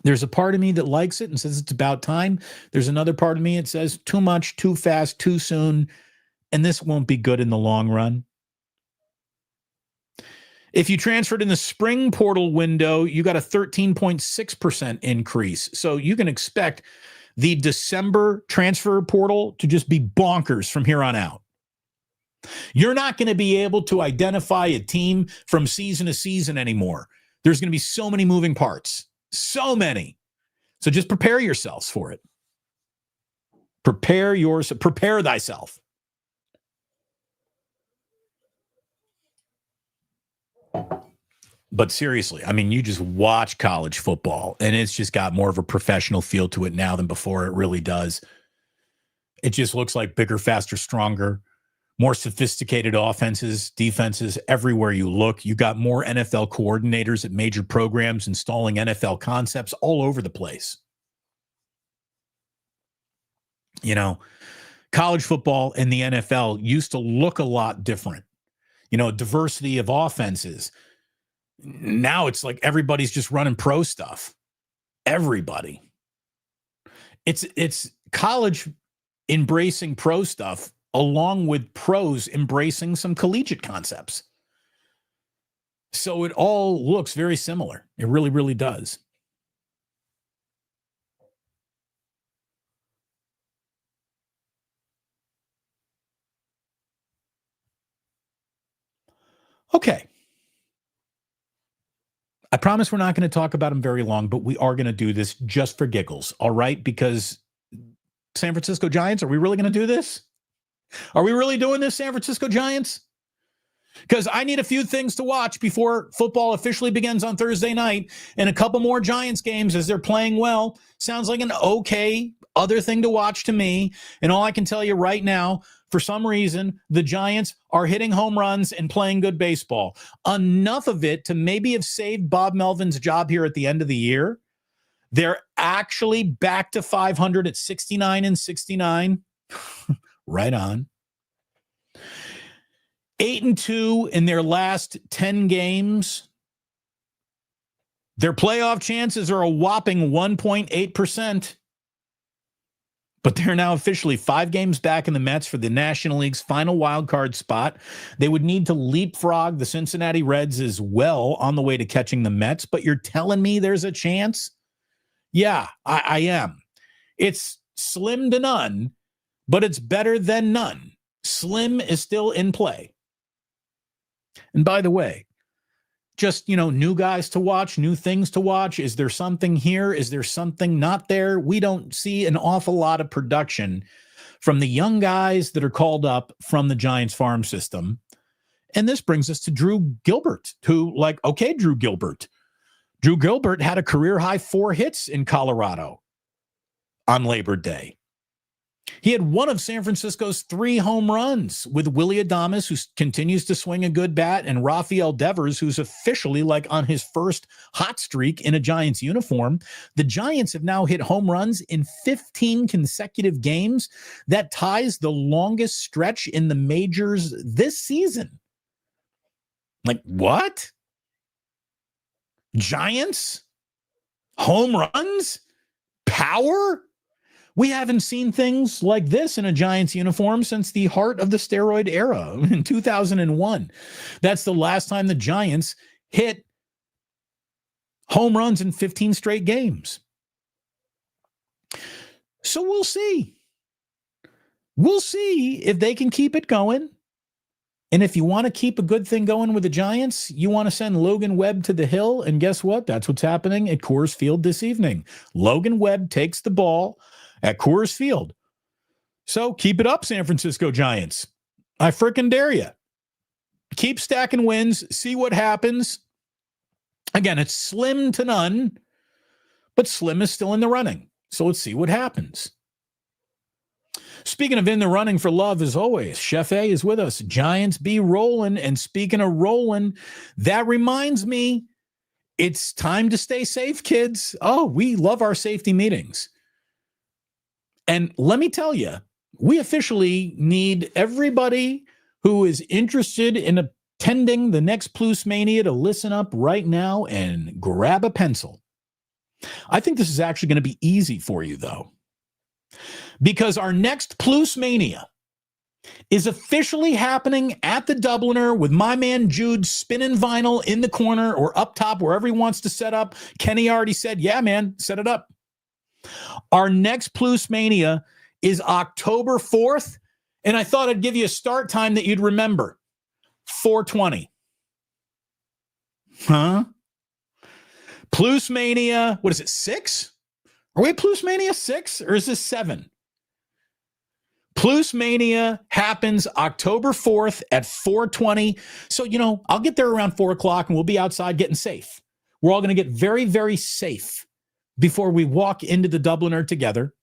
There's a part of me that likes it and says it's about time. There's another part of me that says too much, too fast, too soon, and this won't be good in the long run. If you transferred in the spring portal window, you got a 13.6% increase. So you can expect the December transfer portal to just be bonkers from here on out. You're not going to be able to identify a team from season to season anymore. There's going to be so many moving parts. So many. So just prepare yourselves for it. Prepare thyself. But seriously, I mean, you just watch college football, and it's just got more of a professional feel to it now than before. It really does. It just looks like bigger, faster, stronger, more sophisticated offenses, defenses everywhere you look. You got more NFL coordinators at major programs installing NFL concepts all over the place. You know, college football and the NFL used to look a lot different. You know, diversity of offenses. Now it's like everybody's just running pro stuff. Everybody. It's college embracing pro stuff along with pros embracing some collegiate concepts. So it all looks very similar. It really, really does. Okay. I promise we're not going to talk about them very long, but we are going to do this just for giggles, all right? Because San Francisco Giants, are we really going to do this? Are we really doing this, San Francisco Giants? Because I need a few things to watch before football officially begins on Thursday night, and a couple more Giants games as they're playing well. Sounds like an okay other thing to watch to me. And all I can tell you right now, for some reason, the Giants are hitting home runs and playing good baseball. Enough of it to maybe have saved Bob Melvin's job here at the end of the year. They're actually back to 500 at 69-69. Right on. 8-2 in their last 10 games. Their playoff chances are a whopping 1.8%. But they're now officially 5 games back in the Mets for the National League's final wild card spot. They would need to leapfrog the Cincinnati Reds as well on the way to catching the Mets. But you're telling me there's a chance? Yeah, I am. It's slim to none, but it's better than none. Slim is still in play. And by the way, just, new guys to watch, new things to watch. Is there something here? Is there something not there? We don't see an awful lot of production from the young guys that are called up from the Giants farm system. And this brings us to Drew Gilbert, who, Drew Gilbert. Drew Gilbert had a career-high 4 hits in Colorado on Labor Day. He had one of San Francisco's 3 home runs with Willy Adames, who continues to swing a good bat, and Rafael Devers, who's officially on his first hot streak in a Giants uniform. The Giants have now hit home runs in 15 consecutive games. That ties the longest stretch in the majors this season. What? Giants? Home runs? Power? We haven't seen things like this in a Giants uniform since the heart of the steroid era in 2001. That's the last time the Giants hit home runs in 15 straight games. So we'll see. We'll see if they can keep it going. And if you want to keep a good thing going with the Giants, you want to send Logan Webb to the hill. And guess what? That's what's happening at Coors Field this evening. Logan Webb takes the ball at Coors Field. So keep it up, San Francisco Giants. I frickin' dare you. Keep stacking wins. See what happens. Again, it's slim to none, but Slim is still in the running. So let's see what happens. Speaking of in the running for love, as always, Chef A is with us. Giants be rolling. And speaking of rolling, that reminds me, it's time to stay safe, kids. Oh, we love our safety meetings. And let me tell you, we officially need everybody who is interested in attending the next Plus Mania to listen up right now and grab a pencil. I think this is actually going to be easy for you, though, because our next Plus Mania is officially happening at the Dubliner with my man Jude spinning vinyl in the corner or up top, wherever he wants to set up. Kenny already said, yeah, man, set it up. Our next Plus Mania is October 4th, and I thought I'd give you a start time that you'd remember. 4:20. Huh? Plus Mania, what is it, 6? Are we at Plus Mania 6, or is this 7? Plus Mania happens October 4th at 4:20. So, I'll get there around 4 o'clock, and we'll be outside getting safe. We're all going to get very, very safe before we walk into the Dubliner together.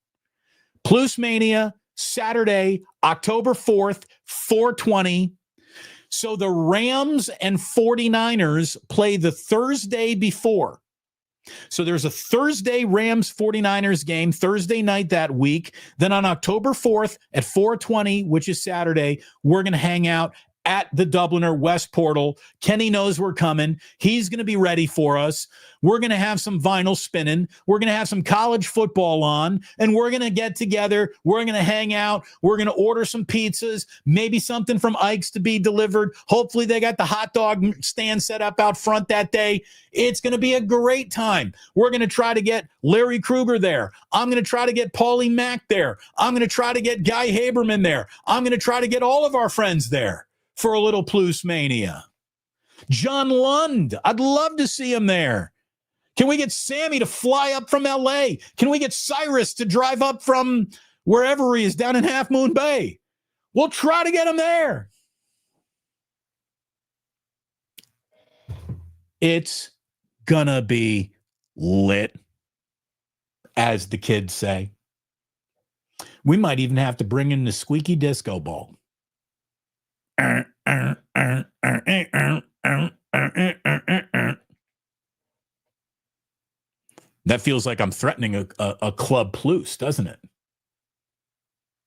Plus Mania, Saturday, October 4th, 4:20. So the Rams and 49ers play the Thursday before. So there's a Thursday Rams 49ers game Thursday night that week. Then on October 4th at 4:20, which is Saturday, we're going to hang out at the Dubliner West Portal. Kenny knows we're coming. He's going to be ready for us. We're going to have some vinyl spinning. We're going to have some college football on, and we're going to get together. We're going to hang out. We're going to order some pizzas, maybe something from Ike's to be delivered. Hopefully they got the hot dog stand set up out front that day. It's going to be a great time. We're going to try to get Larry Krueger there. I'm going to try to get Paulie Mack there. I'm going to try to get Guy Haberman there. I'm going to try to get all of our friends there for a little Plus Mania. John Lund, I'd love to see him there. Can we get Sammy to fly up from LA? Can we get Cyrus to drive up from wherever he is down in Half Moon Bay? We'll try to get him there. It's gonna be lit, as the kids say. We might even have to bring in the squeaky disco ball. That feels like I'm threatening a Club Plus, doesn't it?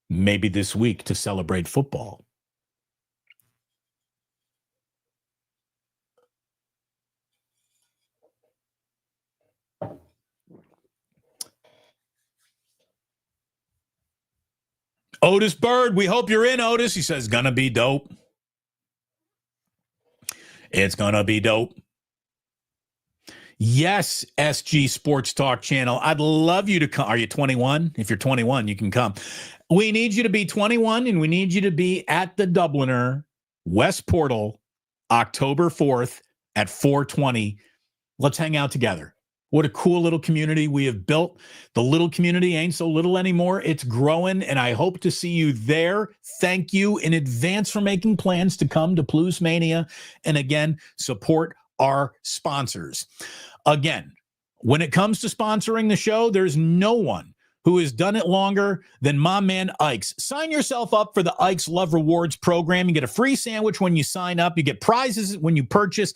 Maybe this week to celebrate football. Otis Bird, we hope you're in, Otis. He says, gonna be dope. It's gonna be dope. Yes, SG Sports Talk Channel. I'd love you to come. Are you 21? If you're 21, you can come. We need you to be 21, and we need you to be at the Dubliner West Portal October 4th at 4:20. Let's hang out together. What a cool little community we have built. The little community ain't so little anymore. It's growing, and I hope to see you there. Thank you in advance for making plans to come to Plus Mania. And again, support our sponsors. Again, when it comes to sponsoring the show, there's no one who has done it longer than my man Ike's. Sign yourself up for the Ike's Love Rewards program. You get a free sandwich when you sign up. You get prizes when you purchase,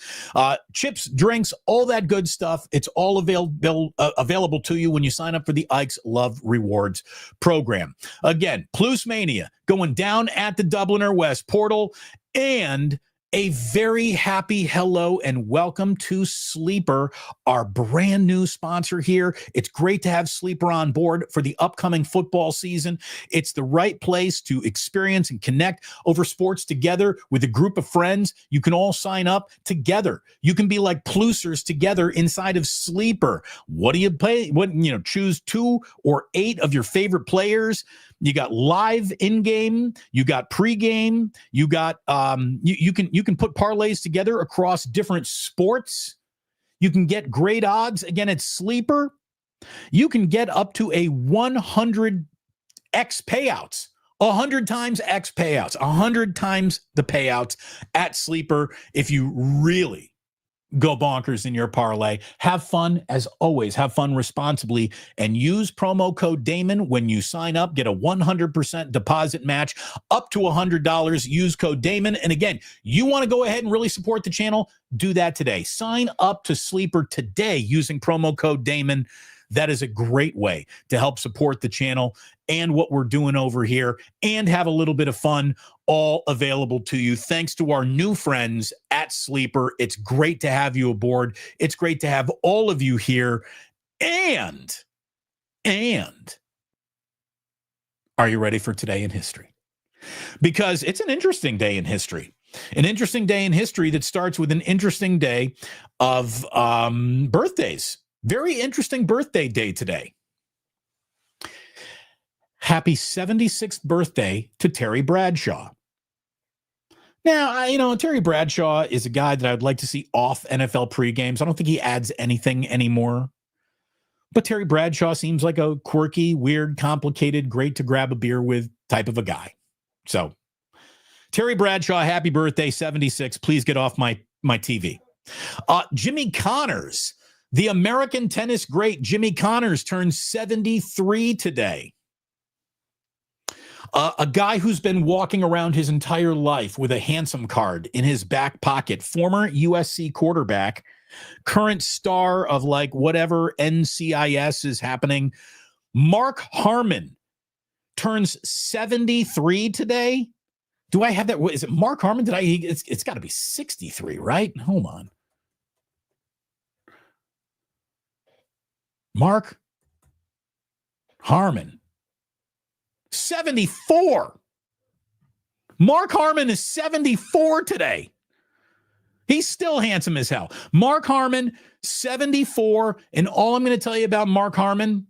chips, drinks, all that good stuff. It's all available to you when you sign up for the Ike's Love Rewards program. Again, Plus Mania going down at the Dubliner West Portal. And A very happy hello and welcome to Sleeper, our brand new sponsor here. It's great to have Sleeper on board for the upcoming football season. It's the right place to experience and connect over sports together with a group of friends. You can all sign up together. You can be like plusers together inside of Sleeper. What do you play? Choose 2 or 8 of your favorite players. You got live in-game, you got pre-game, you got you can put parlays together across different sports. You can get great odds. Again, it's Sleeper. You can get up to a 100x payouts. 100 times X payouts, 100 times the payouts at Sleeper if you really go bonkers in your parlay. Have fun, as always. Have fun responsibly and use promo code Damon when you sign up. Get a 100% deposit match up to $100. Use code Damon. And again, you want to go ahead and really support the channel? Do that today. Sign up to Sleeper today using promo code Damon. That is a great way to help support the channel and what we're doing over here and have a little bit of fun, all available to you. Thanks to our new friends at Sleeper. It's great to have you aboard. It's great to have all of you here. And are you ready for today in history? Because it's an interesting day in history. An interesting day in history that starts with an interesting day of birthdays. Very interesting birthday day today. Happy 76th birthday to Terry Bradshaw. Now, Terry Bradshaw is a guy that I'd like to see off NFL pre-games. I don't think he adds anything anymore. But Terry Bradshaw seems like a quirky, weird, complicated, great to grab a beer with type of a guy. So, Terry Bradshaw, happy birthday, 76. Please get off my TV. Jimmy Connors. The American tennis great Jimmy Connors turned 73 today. A guy who's been walking around his entire life with a handsome card in his back pocket, former USC quarterback, current star of like whatever NCIS is happening. Mark Harmon turns 73 today. Do I have that? Is it Mark Harmon? It's got to be 63, right? Hold on. Mark Harmon, 74. Mark Harmon is 74 today. He's still handsome as hell. Mark Harmon, 74. And all I'm going to tell you about Mark Harmon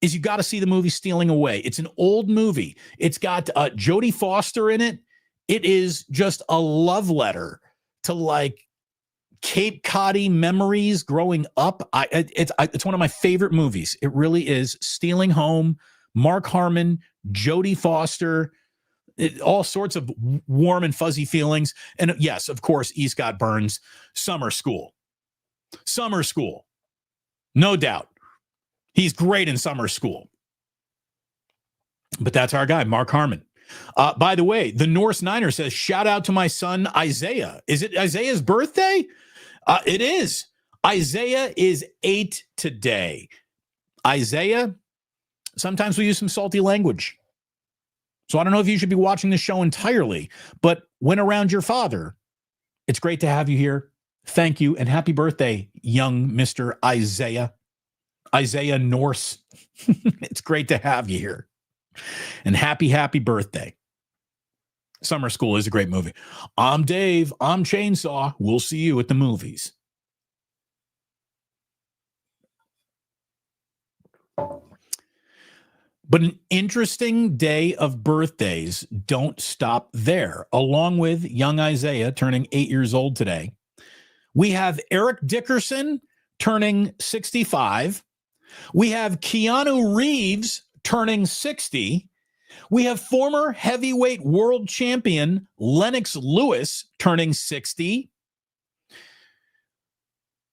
is you got to see the movie Stealing Away. It's an old movie. It's got Jodie Foster in it. It is just a love letter to like Cape Coddy memories growing up. It's one of my favorite movies. It really is. Stealing Home, Mark Harmon, Jodie Foster, all sorts of warm and fuzzy feelings. And yes, of course, E. Scott Burns, Summer School. Summer School. No doubt. He's great in Summer School. But that's our guy, Mark Harmon. By the way, the Norse Niner says, shout out to my son, Isaiah. Is it Isaiah's birthday? It is. Isaiah is 8 today. Isaiah, sometimes we use some salty language. So I don't know if you should be watching the show entirely, but when around your father, it's great to have you here. Thank you, and happy birthday, young Mr. Isaiah. Isaiah Norse. It's great to have you here. And happy birthday. Summer School is a great movie. I'm Dave. I'm Chainsaw. We'll see you at the movies. But an interesting day of birthdays don't stop there. Along with young Isaiah turning 8 years old today, we have Eric Dickerson turning 65. We have Keanu Reeves turning 60. We have former heavyweight world champion Lennox Lewis turning 60.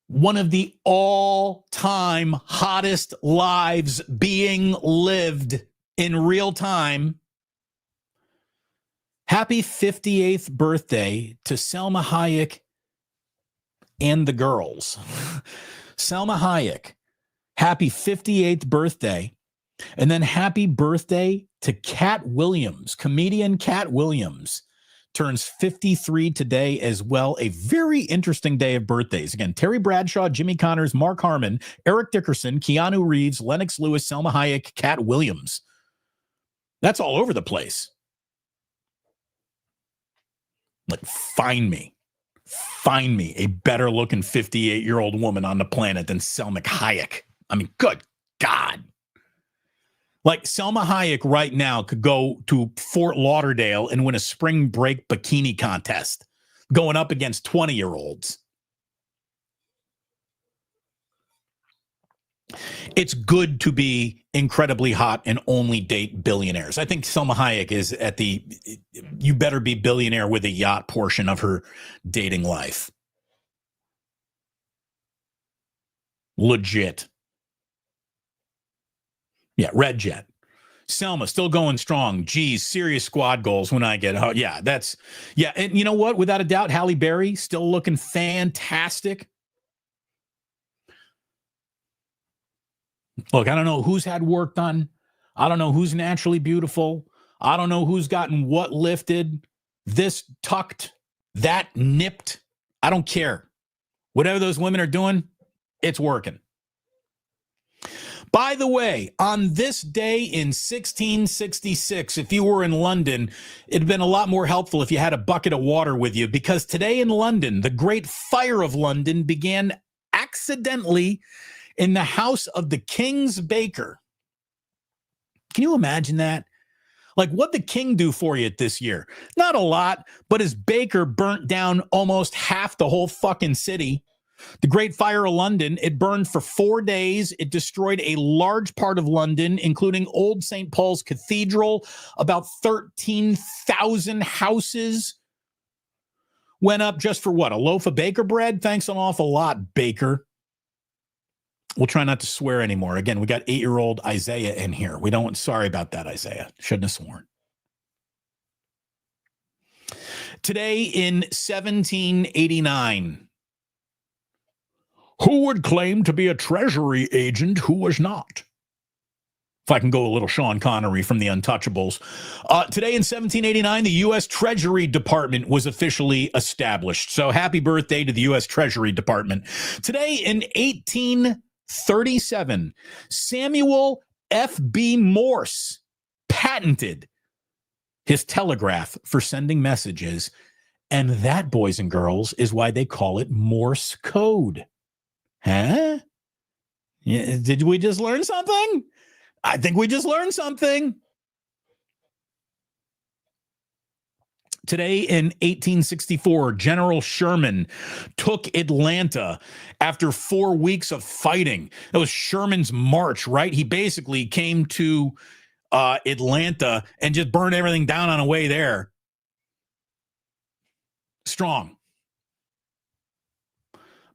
One of the all-time hottest lives being lived in real time. Happy 58th birthday to Selma Hayek and the girls. Selma Hayek, happy 58th birthday. And then happy birthday to Cat Williams, comedian Cat Williams, turns 53 today as well. A very interesting day of birthdays. Again, Terry Bradshaw, Jimmy Connors, Mark Harmon, Eric Dickerson, Keanu Reeves, Lennox Lewis, Selma Hayek, Cat Williams. That's all over the place. Like, find me a better looking 58-year-old woman on the planet than Selma Hayek. I mean, good God. Like, Selma Hayek right now could go to Fort Lauderdale and win a spring break bikini contest going up against 20-year-olds. It's good to be incredibly hot and only date billionaires. I think Selma Hayek is at the you better be billionaire with a yacht portion of her dating life. Legit. Yeah, Red Jet. Selma still going strong. Geez, serious squad goals when I get home. Yeah, and you know what? Without a doubt, Halle Berry still looking fantastic. Look, I don't know who's had work done. I don't know who's naturally beautiful. I don't know who's gotten what lifted, this tucked, that nipped. I don't care. Whatever those women are doing, it's working. By the way, on this day in 1666, if you were in London, it'd been a lot more helpful if you had a bucket of water with you, because today in London, the Great Fire of London began accidentally in the house of the King's baker. Can you imagine that? Like, what'd the king do for you this year? Not a lot, but his baker burnt down almost half the whole fucking city. The Great Fire of London, it burned for 4 days. It destroyed a large part of London, including Old St. Paul's Cathedral. About 13,000 houses went up just for what? A loaf of baker bread? Thanks an awful lot, baker. We'll try not to swear anymore. Again, we got 8-year-old Isaiah in here. Sorry about that, Isaiah. Shouldn't have sworn. Today in 1789, who would claim to be a treasury agent who was not? If I can go a little Sean Connery from The Untouchables. Today in 1789, the U.S. Treasury Department was officially established. So happy birthday to the U.S. Treasury Department. Today in 1837, Samuel F.B. Morse patented his telegraph for sending messages. And that, boys and girls, is why they call it Morse code. Huh? Yeah, did we just learn something? I think we just learned something. Today in 1864, General Sherman took Atlanta after 4 weeks of fighting. It was Sherman's march, right? He basically came to Atlanta and just burned everything down on the way there. Strong.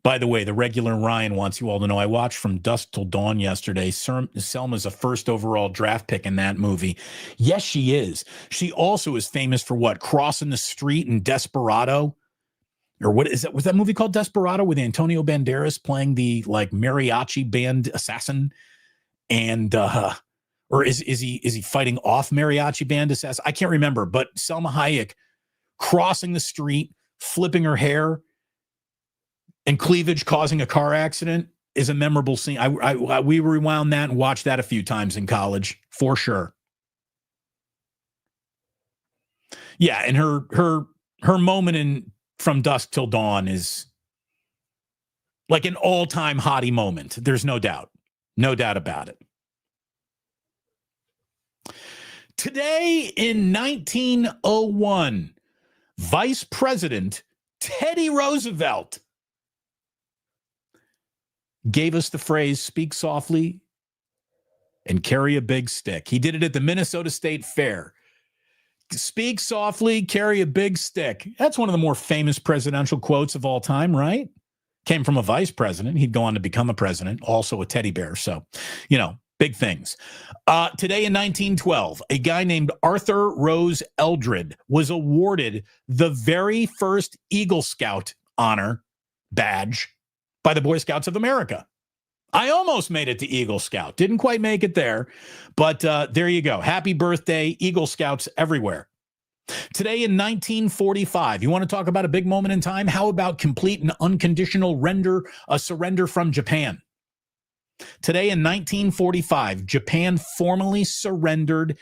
By the way, the regular Ryan wants you all to know I watched From Dusk Till Dawn yesterday. Selma's a first overall draft pick in that movie. Yes, she is. She also is famous for what? Crossing the Street in Desperado. Or what is that? Was that movie called Desperado with Antonio Banderas playing the like mariachi band assassin? And or is he fighting off mariachi band assassin? I can't remember, but Selma Hayek crossing the street, flipping her hair, and cleavage causing a car accident is a memorable scene. We rewound that and watched that a few times in college, for sure. Yeah, and her moment in From Dusk Till Dawn is like an all-time hottie moment. There's no doubt. No doubt about it. Today in 1901, Vice President Teddy Roosevelt gave us the phrase, speak softly and carry a big stick. He did it at the Minnesota State Fair. Speak softly, carry a big stick. That's one of the more famous presidential quotes of all time, right? Came from a vice president. He'd go on to become a president, also a teddy bear. So, big things. Today in 1912, a guy named Arthur Rose Eldred was awarded the very first Eagle Scout honor badge by the Boy Scouts of America. I almost made it to Eagle Scout. Didn't quite make it there, but there you go. Happy birthday, Eagle Scouts everywhere. Today in 1945, you want to talk about a big moment in time? How about complete and unconditional surrender from Japan? Today in 1945, Japan formally surrendered,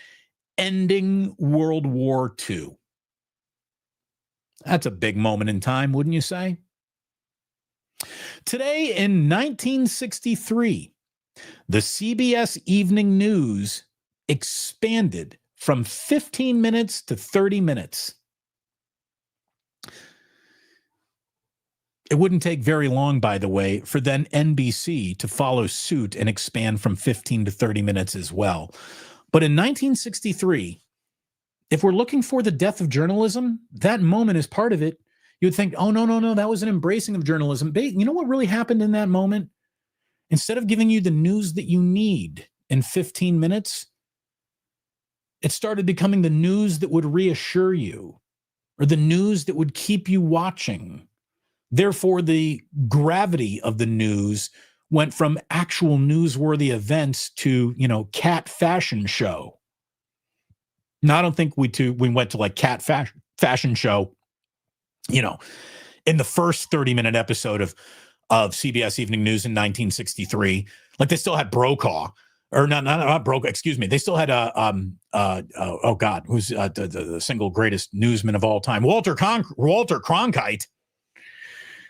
ending World War II. That's a big moment in time, wouldn't you say? Today in 1963, the CBS Evening News expanded from 15 minutes to 30 minutes. It wouldn't take very long, by the way, for then NBC to follow suit and expand from 15 to 30 minutes as well. But in 1963, if we're looking for the death of journalism, that moment is part of it. You would think, oh, no, that was an embracing of journalism. You know what really happened in that moment? Instead of giving you the news that you need in 15 minutes, it started becoming the news that would reassure you, or the news that would keep you watching. Therefore, the gravity of the news went from actual newsworthy events to, cat fashion show. Now, I don't think we went to like cat fashion show, in the first 30-minute episode of CBS Evening News in 1963. Like, they still had Brokaw. Or not Brokaw, excuse me. They still had who's the single greatest newsman of all time? Walter Cronkite.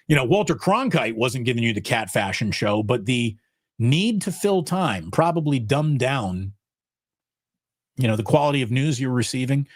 Walter Cronkite wasn't giving you the cat fashion show, but the need to fill time probably dumbed down, the quality of news you're receiving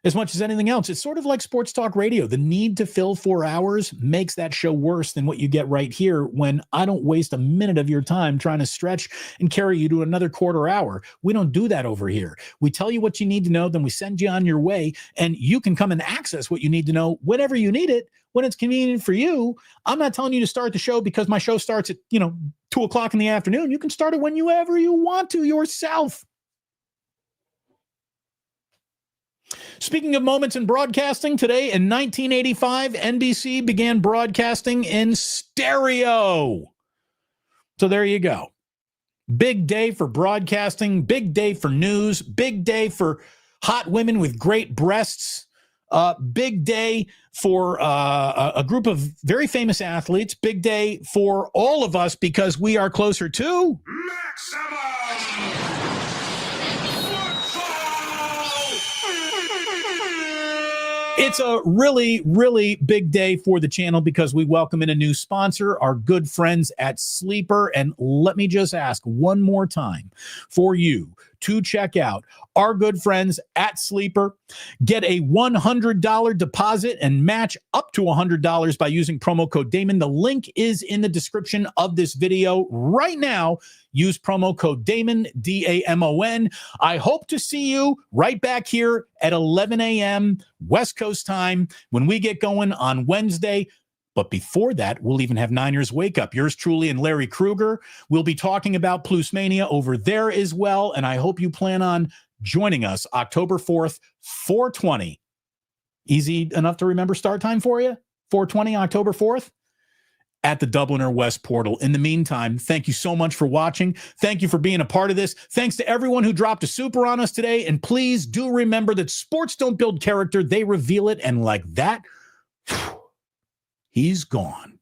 as much as anything else. It's sort of like sports talk radio. The need to fill 4 hours makes that show worse than what you get right here, when I don't waste a minute of your time trying to stretch and carry you to another quarter hour. We don't do that over here. We tell you what you need to know, then we send you on your way, and you can come and access what you need to know whenever you need it, when it's convenient for you. I'm not telling you to start the show because my show starts at, 2:00 in the afternoon. You can start it whenever you want to yourself. Speaking of moments in broadcasting, today in 1985, NBC began broadcasting in stereo. So there you go. Big day for broadcasting, big day for news, big day for hot women with great breasts, big day for a group of very famous athletes, big day for all of us because we are closer to maximum. It's a really, really big day for the channel because we welcome in a new sponsor, our good friends at Sleeper. And let me just ask one more time for you to check out our good friends at Sleeper. Get a $100 deposit and match up to $100 by using promo code Damon. The link is in the description of this video right now. Use promo code Damon, D-A-M-O-N. I hope to see you right back here at 11 a.m. West Coast time when we get going on Wednesday. But before that, we'll even have Niners Wake Up. Yours truly and Larry Krueger. We'll be talking about Plusmania over there as well. And I hope you plan on joining us October 4th, 4:20. Easy enough to remember start time for you? 4:20, October 4th? At the Dubliner West portal. In the meantime, thank you so much for watching. Thank you for being a part of this. Thanks to everyone who dropped a super on us today. And please do remember that sports don't build character, they reveal it. And like that, he's gone.